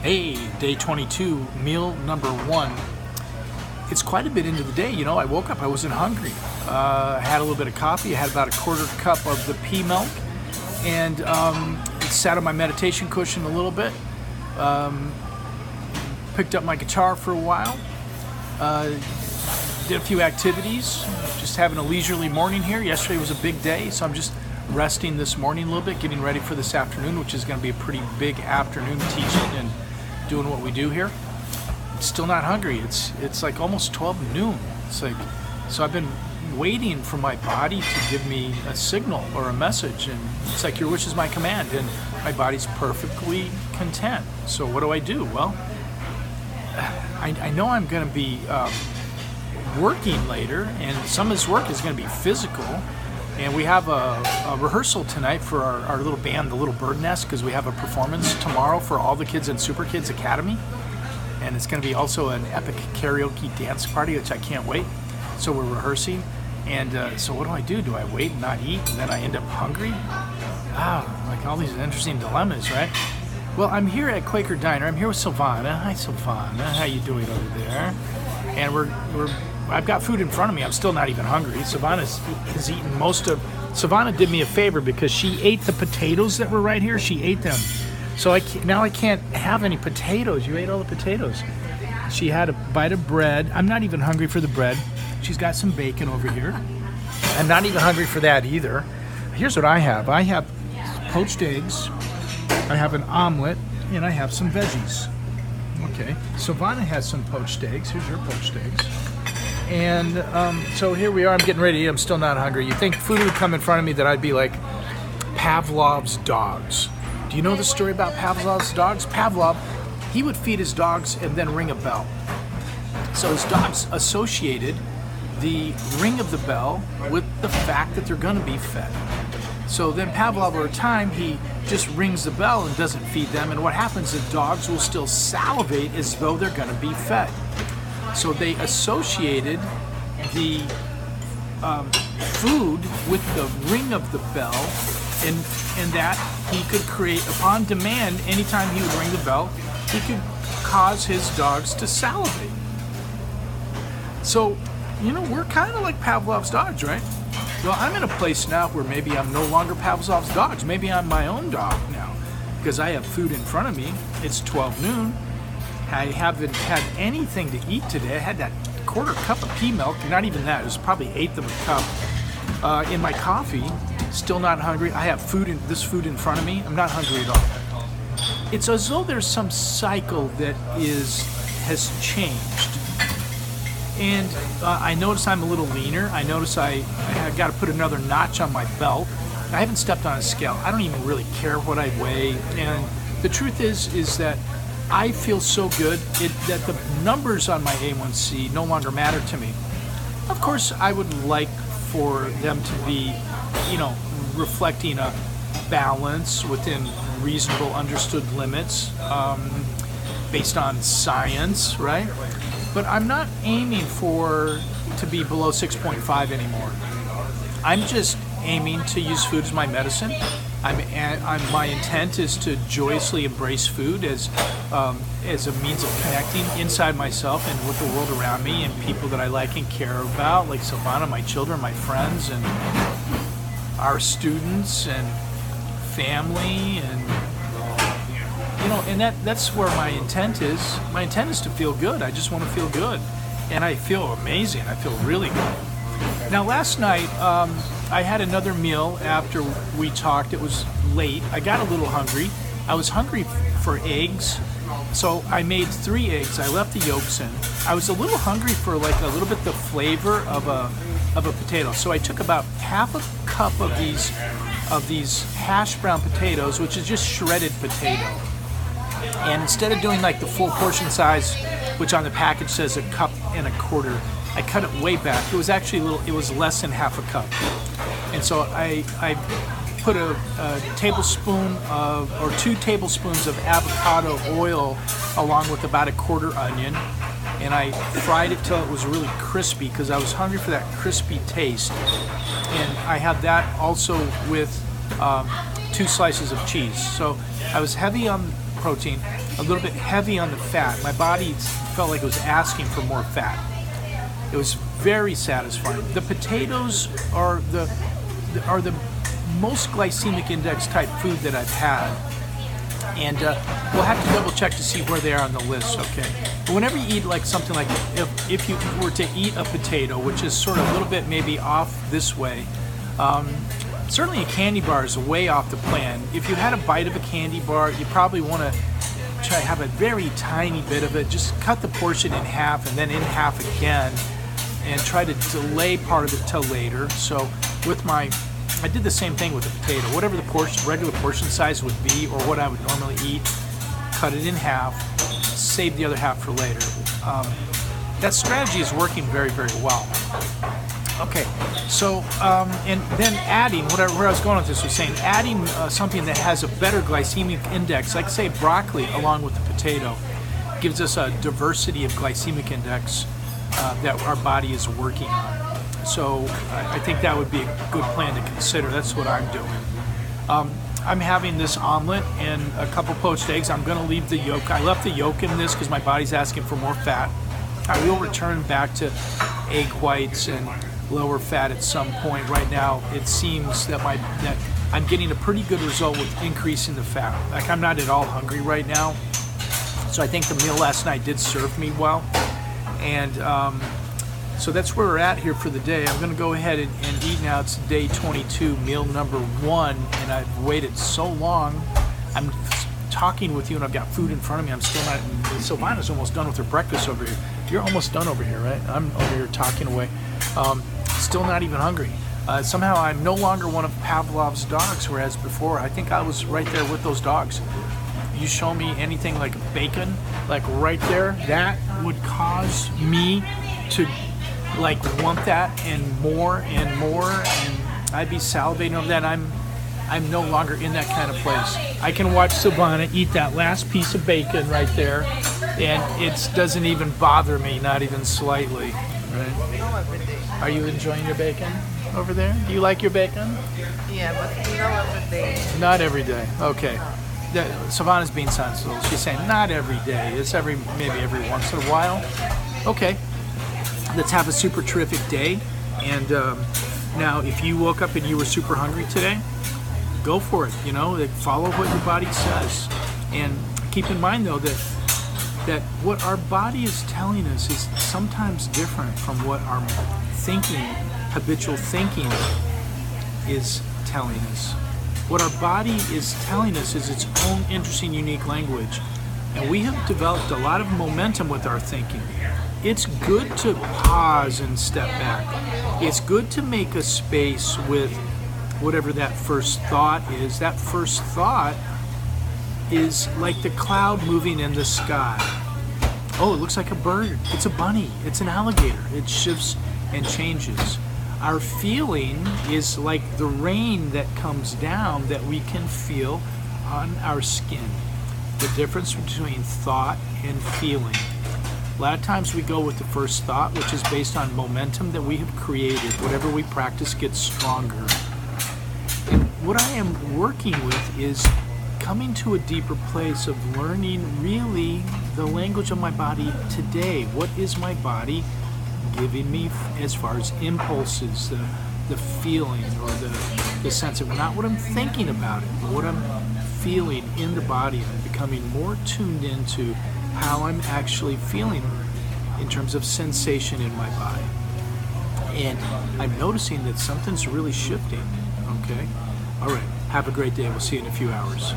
Hey, day 22, meal number one. It's quite a bit into the day. I woke up, I wasn't hungry. I had a little bit of coffee. I had about a quarter cup of the pea milk, and sat on my meditation cushion a little bit. Picked up my guitar for a while. Did a few activities. Just having a leisurely morning here. Yesterday was a big day, so I'm just resting this morning a little bit, getting ready for this afternoon, which is going to be a pretty big afternoon teaching and doing what we do here. Still not hungry. It's like almost 12 noon. So I've been waiting for my body to give me a signal or a message, and it's like your wish is my command, and my body's perfectly content. So what do? Well, I know I'm going to be working later, and some of this work is going to be physical. And we have a rehearsal tonight for our little band, the Little Bird Nest, because we have a performance tomorrow for all the kids in Super Kids Academy. And it's going to be also an epic karaoke dance party, which I can't wait. So we're rehearsing. And so what do? Do I wait and not eat, and then I end up hungry? Like all these interesting dilemmas, right? Well, I'm here at Quaker Diner. I'm here with Silvana. Hi, Silvana. How you doing over there? And I've got food in front of me. I'm still not even hungry. Silvana has eaten most of. Silvana did me a favor because she ate the potatoes that were right here. She ate them. So now I can't have any potatoes. You ate all the potatoes. She had a bite of bread. I'm not even hungry for the bread. She's got some bacon over here. I'm not even hungry for that either. Here's what I have. I have poached eggs. I have an omelet, and I have some veggies. Okay. Silvana has some poached eggs. Here's your poached eggs. And so here we are. I'm getting ready. I'm still not hungry. You think food would come in front of me that I'd be like Pavlov's dogs. Do you know the story about Pavlov's dogs? Pavlov, he would feed his dogs and then ring a bell. So his dogs associated the ring of the bell with the fact that they're going to be fed. So then Pavlov, over time, he just rings the bell and doesn't feed them. And what happens is dogs will still salivate as though they're going to be fed. So they associated the food with the ring of the bell, and that he could create, upon demand, anytime he would ring the bell, he could cause his dogs to salivate. So, we're kind of like Pavlov's dogs, right? Well, I'm in a place now where maybe I'm no longer Pavlov's dogs. Maybe I'm my own dog now, because I have food in front of me. It's 12 noon. I haven't had anything to eat today. I had that quarter cup of pea milk, not even that. It was probably eighth of a cup in my coffee. Still not hungry. I have this food in front of me. I'm not hungry at all. It's as though there's some cycle that has changed. And I notice I'm a little leaner. I notice I got to put another notch on my belt. I haven't stepped on a scale. I don't even really care what I weigh. And the truth is that I feel so good that the numbers on my A1C no longer matter to me. Of course, I would like for them to be, reflecting a balance within reasonable understood limits based on science, right? But I'm not aiming to be below 6.5 anymore. I'm just aiming to use food as my medicine. My intent is to joyously embrace food as a means of connecting inside myself and with the world around me and people that I like and care about, like Silvana, my children, my friends, and our students and family, and that's where my intent is. My intent is to feel good. I just want to feel good, and I feel amazing. I feel really good. Now, last night, I had another meal after we talked. It was late. I got a little hungry. I was hungry for eggs, so I made 3 eggs. I left the yolks in. I was a little hungry for like a little bit the flavor of a potato, so I took about half a cup of these hash brown potatoes, which is just shredded potato. And instead of doing like the full portion size, which on the package says a cup and a quarter, I cut it way back. It was actually it was less than half a cup. And so I put a tablespoon or 2 tablespoons of avocado oil along with about a quarter onion. And I fried it till it was really crispy because I was hungry for that crispy taste. And I had that also with 2 slices of cheese. So I was heavy on protein. a little bit heavy on the fat. My body felt like it was asking for more fat. It was very satisfying. The potatoes are the most glycemic index type food that I've had, and we'll have to double check to see where they are on the list. Okay, but whenever you eat like something like, if you were to eat a potato, which is sort of a little bit maybe off this way, certainly a candy bar is way off the plan. If you had a bite of a candy bar, you probably want to try to have a very tiny bit of it. Just cut the portion in half and then in half again, and try to delay part of it till later. So I did the same thing with the potato. Whatever the regular portion size would be, or what I would normally eat, cut it in half, save the other half for later. That strategy is working very, very well. Okay, so and then adding, where I was going with this was saying, adding something that has a better glycemic index, like say broccoli along with the potato, gives us a diversity of glycemic index that our body is working on. So I think that would be a good plan to consider. That's what I'm doing. I'm having this omelet and a couple poached eggs. I'm going to leave the yolk. I left the yolk in this because my body's asking for more fat. I will return back to egg whites and lower fat at some point. Right now, it seems that I'm getting a pretty good result with increasing the fat. Like, I'm not at all hungry right now, so I think the meal last night did serve me well. And so that's where we're at here for the day. I'm going to go ahead and eat now. It's day 22, meal number 1, and I've waited so long. I'm talking with you, and I've got food in front of me. I'm still not. Silvana's almost done with her breakfast over here. You're almost done over here, right? I'm over here talking away. Still not even hungry. Somehow I'm no longer one of Pavlov's dogs, whereas before I think I was right there with those dogs. You show me anything like bacon, like right there, that would cause me to like want that and more, and I'd be salivating over that. I'm no longer in that kind of place. I can watch Silvana eat that last piece of bacon right there, and it doesn't even bother me, not even slightly. Right? Are you enjoying your bacon over there? Do you like your bacon? Yeah, but not every day. Not every day. Okay. Silvana's being sensible. She's saying not every day. It's maybe every once in a while. Okay. Let's have a super terrific day. And now, if you woke up and you were super hungry today, go for it. Like, follow what your body says, and keep in mind though that what our body is telling us is sometimes different from what our habitual thinking is telling us. What our body is telling us is its own interesting, unique language, and we have developed a lot of momentum with our thinking. It's good to pause and step back. It's good to make a space with whatever that first thought is. That first thought is like the cloud moving in the sky. Oh, it looks like a bird. It's a bunny. It's an alligator. It shifts and changes. Our feeling is like the rain that comes down that we can feel on our skin. The difference between thought and feeling. A lot of times we go with the first thought, which is based on momentum that we have created. Whatever we practice gets stronger. And what I am working with is coming to a deeper place of learning really the language of my body today. What is my body giving me as far as impulses, the feeling, or the sense of not what I'm thinking about it, but what I'm feeling in the body. I'm becoming more tuned into how I'm actually feeling in terms of sensation in my body. And I'm noticing that something's really shifting. Okay? All right. Have a great day. We'll see you in a few hours.